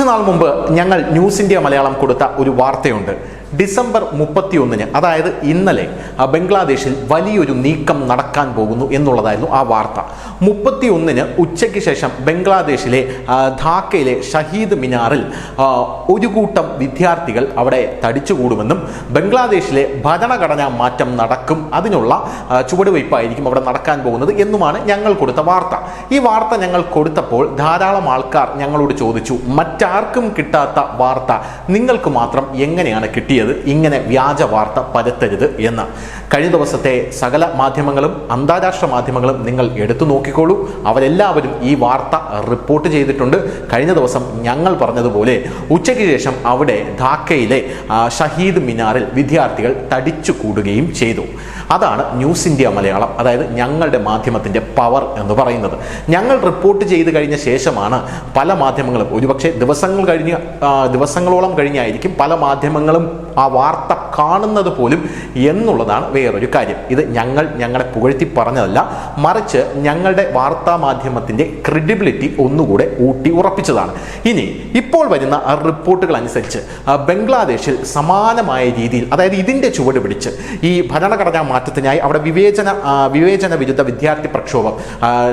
കുറച്ചുനാൾ മുമ്പ് ഞങ്ങൾ ന്യൂസ് ഇന്ത്യ മലയാളം കൊടുത്ത ഒരു വാർത്തയുണ്ട്. ഡിസംബർ 31 അതായത് ഇന്നലെ ബംഗ്ലാദേശിൽ വലിയൊരു നീക്കം നടക്കാൻ പോകുന്നു എന്നുള്ളതായിരുന്നു ആ വാർത്ത. 31 ഉച്ചയ്ക്ക് ശേഷം ബംഗ്ലാദേശിലെ ധാക്കയിലെ ഷഹീദ് മിനാറിൽ ഒരു കൂട്ടം വിദ്യാർത്ഥികൾ അവിടെ തടിച്ചുകൂടുമെന്നും ബംഗ്ലാദേശിലെ ഭരണഘടനാ മാറ്റം നടക്കും, അതിനുള്ള ചുവടുവയ്പ്പായിരിക്കും അവിടെ നടക്കാൻ പോകുന്നത് എന്നുമാണ് ഞങ്ങൾ കൊടുത്ത വാർത്ത. ഈ വാർത്ത ഞങ്ങൾ കൊടുത്തപ്പോൾ ധാരാളം ആൾക്കാർ ഞങ്ങളോട് ചോദിച്ചു, മറ്റാർക്കും കിട്ടാത്ത വാർത്ത നിങ്ങൾക്ക് മാത്രം എങ്ങനെയാണ് കിട്ടിയത്, ഇങ്ങനെ വ്യാജ വാർത്ത പരത്തരുത് എന്ന്. കഴിഞ്ഞ ദിവസത്തെ സകല മാധ്യമങ്ങളും അന്താരാഷ്ട്ര മാധ്യമങ്ങളും നിങ്ങൾ എടുത്തു നോക്കിക്കോളൂ, അവരെല്ലാവരും ഈ വാർത്ത റിപ്പോർട്ട് ചെയ്തിട്ടുണ്ട്. കഴിഞ്ഞ ദിവസം ഞങ്ങൾ പറഞ്ഞതുപോലെ ഉച്ചയ്ക്ക് ശേഷം അവിടെ ധാക്കയിലെ ഷഹീദ് മിനാറിൽ വിദ്യാർത്ഥികൾ തടിച്ചു കൂടുകയും ചെയ്തു. അതാണ് ന്യൂസ് ഇന്ത്യ മലയാളം, അതായത് ഞങ്ങളുടെ മാധ്യമത്തിൻ്റെ പവർ എന്ന് പറയുന്നത്. ഞങ്ങൾ റിപ്പോർട്ട് ചെയ്ത് കഴിഞ്ഞ ശേഷമാണ് പല മാധ്യമങ്ങളും, ഒരുപക്ഷെ ദിവസങ്ങളോളം കഴിഞ്ഞായിരിക്കും പല മാധ്യമങ്ങളും ആ വാർത്ത കാണുന്നത് പോലും എന്നുള്ളതാണ് വേറൊരു കാര്യം. ഇത് ഞങ്ങളെ പുകഴ്ത്തി പറഞ്ഞതല്ല, മറിച്ച് ഞങ്ങളുടെ വാർത്താ മാധ്യമത്തിൻ്റെ ക്രെഡിബിലിറ്റി ഒന്നുകൂടെ ഊട്ടി ഉറപ്പിച്ചതാണ്. ഇനി ഇപ്പോൾ വരുന്ന റിപ്പോർട്ടുകൾ അനുസരിച്ച് ബംഗ്ലാദേശിൽ സമാനമായ രീതിയിൽ, അതായത് ഇതിൻ്റെ ചുവട് പിടിച്ച് ഈ ഭരണഘടനാ മാറ്റത്തിനായി അവിടെ വിവേചന വിരുദ്ധ വിദ്യാർത്ഥി പ്രക്ഷോഭം,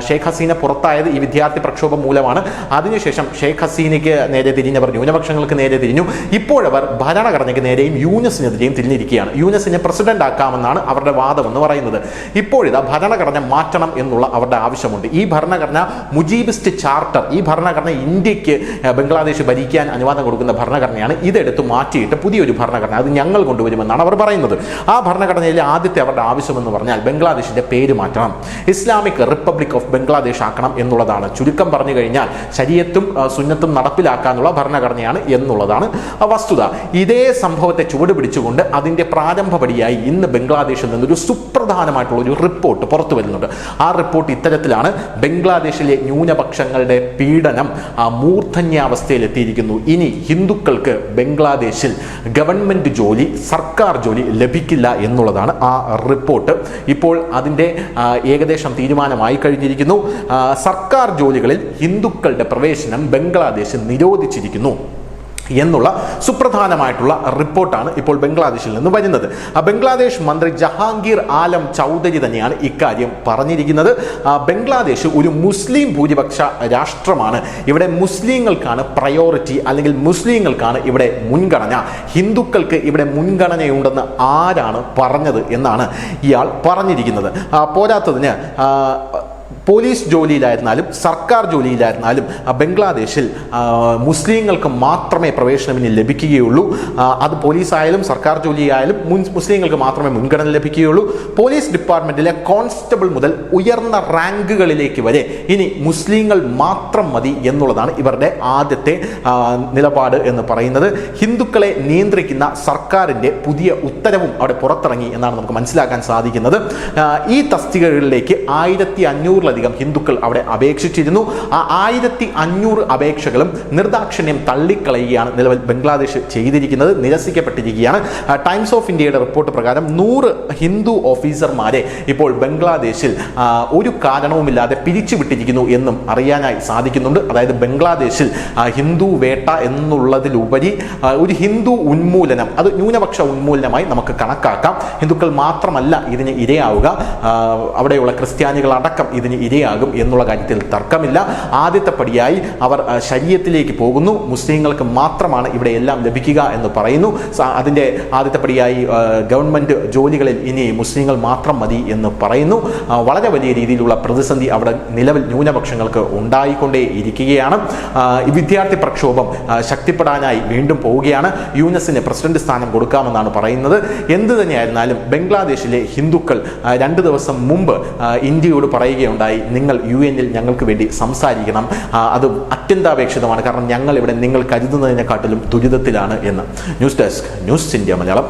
ഷെയ്ഖ് ഹസീന പുറത്തായത് ഈ വിദ്യാർത്ഥി പ്രക്ഷോഭം മൂലമാണ്. അതിനുശേഷം ഷെയ്ഖ് ഹസീനയ്ക്ക് നേരെ തിരിഞ്ഞവർ ന്യൂനപക്ഷങ്ങൾക്ക് നേരെ തിരിഞ്ഞു. ഇപ്പോഴവർ ഭരണഘടനയ്ക്ക് നേരെയും യൂനസിനെതിരെയും തിരിഞ്ഞിരിക്കുകയാണ്. യൂനസിനെ പ്രസിഡന്റ് ആക്കാമെന്നാണ് അവരുടെ വാദം എന്ന് പറയുന്നത്. ഇപ്പോഴിതാ ഭരണഘടന മാറ്റണം എന്നുള്ള അവരുടെ ആവശ്യമുണ്ട്. ഈ ഭരണഘടന മുജീബിസ്റ്റ് ചാർട്ടർ, ഈ ഭരണഘടന ഇന്ത്യക്ക് ബംഗ്ലാദേശ് ഭരിക്കാൻ അനുവാദം കൊടുക്കുന്ന ഭരണഘടനയാണ്. ഇതെടുത്ത് മാറ്റിയിട്ട് പുതിയൊരു ഭരണഘടന അത് ഞങ്ങൾ കൊണ്ടുവരുമെന്നാണ് അവർ പറയുന്നത്. ആ ഭരണഘടനയിലെ ആദ്യത്തെ അവരുടെ ആവശ്യമെന്ന് പറഞ്ഞാൽ ബംഗ്ലാദേശിന്റെ പേര് മാറ്റണം, ഇസ്ലാമിക് റിപ്പബ്ലിക് ഓഫ് ബംഗ്ലാദേശ് ആക്കണം എന്നുള്ളതാണ്. ചുരുക്കം പറഞ്ഞു കഴിഞ്ഞാൽ ശരീഅത്തും സുന്നത്തും നടപ്പിലാക്കാനുള്ള ഭരണഘടനയാണ് എന്നുള്ളതാണ് വസ്തുത. ഇതേ സംഭവത്തെ ചുവട് പിടിച്ചുകൊണ്ട് അതിൻ്റെ പ്രാരംഭപടിയായി ഇന്ന് ബംഗ്ലാദേശിൽ നിന്നൊരു സുപ്രധാനമായിട്ടുള്ള ഒരു റിപ്പോർട്ട് പുറത്തു വരുന്നുണ്ട്. ആ റിപ്പോർട്ട് ഇത്തരത്തിലാണ്: ബംഗ്ലാദേശിലെ ന്യൂനപക്ഷങ്ങളുടെ പീഡനം മൂർധന്യാവസ്ഥയിലെത്തിയിരിക്കുന്നു. ഇനി ഹിന്ദുക്കൾക്ക് ബംഗ്ലാദേശിൽ ഗവൺമെന്റ് ജോലി, സർക്കാർ ജോലി ലഭിക്കില്ല എന്നുള്ളതാണ് ആ റിപ്പോർട്ട്. ഇപ്പോൾ അതിൻ്റെ ഏകദേശം തീരുമാനമായി കഴിഞ്ഞിരിക്കുന്നു. സർക്കാർ ജോലികളിൽ ഹിന്ദുക്കളുടെ പ്രവേശനം ബംഗ്ലാദേശ് നിരോധിച്ചിരിക്കുന്നു എന്നുള്ള സുപ്രധാനമായിട്ടുള്ള റിപ്പോർട്ടാണ് ഇപ്പോൾ ബംഗ്ലാദേശിൽ നിന്ന് വരുന്നത്. ബംഗ്ലാദേശ് മന്ത്രി ജഹാംഗീർ ആലം ചൗധരി തന്നെയാണ് ഇക്കാര്യം പറഞ്ഞിരിക്കുന്നത്. ബംഗ്ലാദേശ് ഒരു മുസ്ലിം ഭൂരിപക്ഷ രാഷ്ട്രമാണ്. ഇവിടെ മുസ്ലിങ്ങൾക്കാണ് പ്രയോറിറ്റി, അല്ലെങ്കിൽ മുസ്ലിങ്ങൾക്കാണ് ഇവിടെ മുൻഗണന. ഹിന്ദുക്കൾക്ക് ഇവിടെ മുൻഗണനയുണ്ടെന്ന് ആരാണ് പറഞ്ഞത് എന്നാണ് ഇയാൾ പറഞ്ഞിരിക്കുന്നത്. പോരാത്തതിന് പോലീസ് ജോലിയിലായിരുന്നാലും സർക്കാർ ജോലിയിലായിരുന്നാലും ബംഗ്ലാദേശിൽ മുസ്ലിങ്ങൾക്ക് മാത്രമേ പ്രവേശനം ഇനി ലഭിക്കുകയുള്ളൂ. അത് പോലീസായാലും സർക്കാർ ജോലിയായാലും മുസ്ലിങ്ങൾക്ക് മാത്രമേ മുൻഗണന ലഭിക്കുകയുള്ളൂ. പോലീസ് ഡിപ്പാർട്ട്മെൻറ്റിലെ കോൺസ്റ്റബിൾ മുതൽ ഉയർന്ന റാങ്കുകളിലേക്ക് വരെ ഇനി മുസ്ലിങ്ങൾ മാത്രം മതി എന്നുള്ളതാണ് ഇവരുടെ ആദ്യത്തെ നിലപാട് എന്ന് പറയുന്നത്. ഹിന്ദുക്കളെ നിയന്ത്രിക്കുന്ന സർക്കാരിൻ്റെ പുതിയ ഉത്തരവും അവിടെ പുറത്തിറങ്ങി എന്നാണ് നമുക്ക് മനസ്സിലാക്കാൻ സാധിക്കുന്നത്. ഈ തസ്തികകളിലേക്ക് 1500 ഹിന്ദുക്കൾ അവിടെ അപേക്ഷിച്ചിരുന്നു. ആ 1500 അപേക്ഷകളും നിർദാക്ഷിണ്യം തള്ളിക്കളയുകയാണ് നിലവിൽ ബംഗ്ലാദേശ് ചെയ്തിരിക്കുന്നത്, നിരസിക്കപ്പെട്ടിരിക്കുകയാണ്. ടൈംസ് ഓഫ് ഇന്ത്യയുടെ റിപ്പോർട്ട് പ്രകാരം 100 ഹിന്ദു ഓഫീസർമാരെ ഇപ്പോൾ ബംഗ്ലാദേശിൽ ഒരു കാരണവുമില്ലാതെ പിരിച്ചുവിട്ടിരിക്കുന്നു എന്നും അറിയാനായി സാധിക്കുന്നുണ്ട്. അതായത് ബംഗ്ലാദേശിൽ ഹിന്ദു വേട്ട എന്നുള്ളതിലുപരി ഒരു ഹിന്ദു ഉന്മൂലനം, അത് ന്യൂനപക്ഷ ഉന്മൂലനമായി നമുക്ക് കണക്കാക്കാം. ഹിന്ദുക്കൾ മാത്രമല്ല ഇതിന് ഇരയാവുക, അവിടെയുള്ള ക്രിസ്ത്യാനികൾ അടക്കം ഇതിന് ഇരയാകും എന്നുള്ള കാര്യത്തിൽ തർക്കമില്ല. ആദ്യത്തെ പടിയായി അവർ ശരീഅത്തിലേക്ക് പോകുന്നു. മുസ്ലിങ്ങൾക്ക് മാത്രമാണ് ഇവിടെ എല്ലാം ലഭിക്കുക എന്ന് പറയുന്നു. അതിൻ്റെ ആദ്യത്തെ പടിയായി ഗവൺമെൻറ് ജോലികളിൽ ഇനി മുസ്ലിങ്ങൾ മാത്രം മതി എന്ന് പറയുന്നു. വളരെ വലിയ രീതിയിലുള്ള പ്രതിസന്ധി അവിടെ നിലവിൽ ന്യൂനപക്ഷങ്ങൾക്ക് ഉണ്ടായിക്കൊണ്ടേ ഇരിക്കുകയാണ്. വിദ്യാർത്ഥി പ്രക്ഷോഭം ശക്തിപ്പെടാനായി വീണ്ടും പോവുകയാണ്. യൂനസിന് പ്രസിഡന്റ് സ്ഥാനം കൊടുക്കാമെന്നാണ് പറയുന്നത്. എന്തു തന്നെയായിരുന്നാലും ബംഗ്ലാദേശിലെ ഹിന്ദുക്കൾ 2 ദിവസം മുമ്പ് ഇന്ത്യയോട് പറയുകയുണ്ടായി, നിങ്ങൾ UN-ൽ ഞങ്ങൾക്ക് വേണ്ടി സംസാരിക്കണം, അത് അത്യന്താപേക്ഷിതമാണ്, കാരണം ഞങ്ങൾ ഇവിടെ നിങ്ങൾ കരുതുന്നതിനെക്കാട്ടിലും ദുരിതത്തിലാണ് എന്ന്. News desk, news India Malayalam.